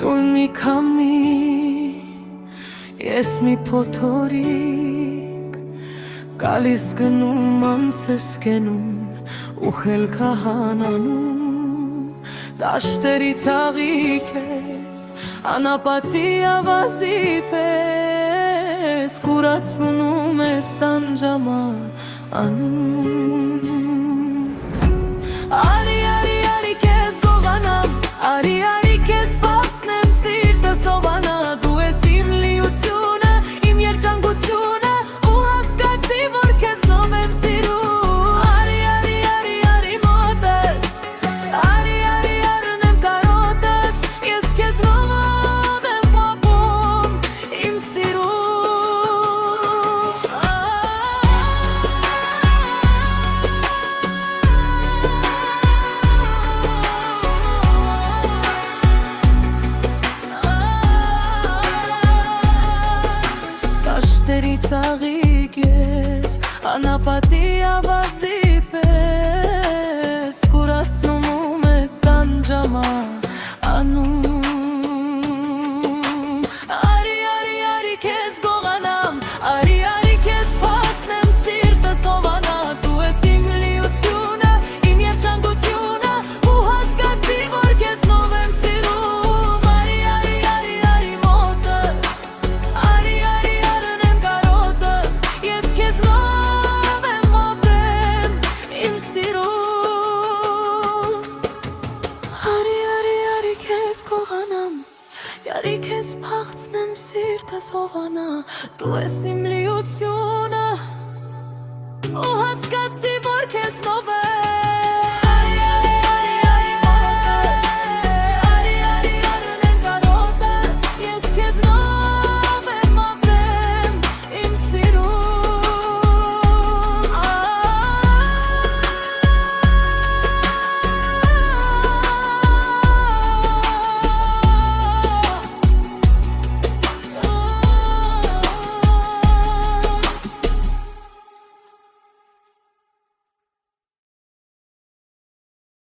Տուն մի քամի, ես մի փոթորիկ, գալիս գնում անց ես կենում ու խելքը հանանում, դաշտերի ծաղիկ ես, անապատի ավազի պես, կուրացնում ես տանջամանում։ Արի, արի, արի կեզ գողանամ, արի, արի կեզ բացնեմ սիրտը սովանա, դու ես իմ լիությունը, իմ երջանկությունը, ու հասկացի, որ քեզնով եմ սիրում։ Արի, արի, արի, արի մոտս, արի, արի, արնեմ կարոտս, ես քեզնով եմ ապում, իմ սիրում։ Դաշտերի ծաղիկ ես, անապատի ավազի պես, կուրացնում ես տանջամանում։ Արի, արի, արի քեզ գողանամ, արի, արի քեզ բացնեմ սիրտը սովանա, դու ես իմ լիությունը, իմ երջանկությունը, ու հասկացի, որ քեզնով եմ սիրում։ Արի, արի, արի, արի մոտս, արի, արի, արնեմ կարոտս, ես քեզնով եմ ապրեմ, իմ սիրում։ Արի, արի, արի քեզ գողանամ, արի քեզ բացնեմ սիրտը սովանա, դու ես իմ լիությունը, ու հասկացի, որ քեզնով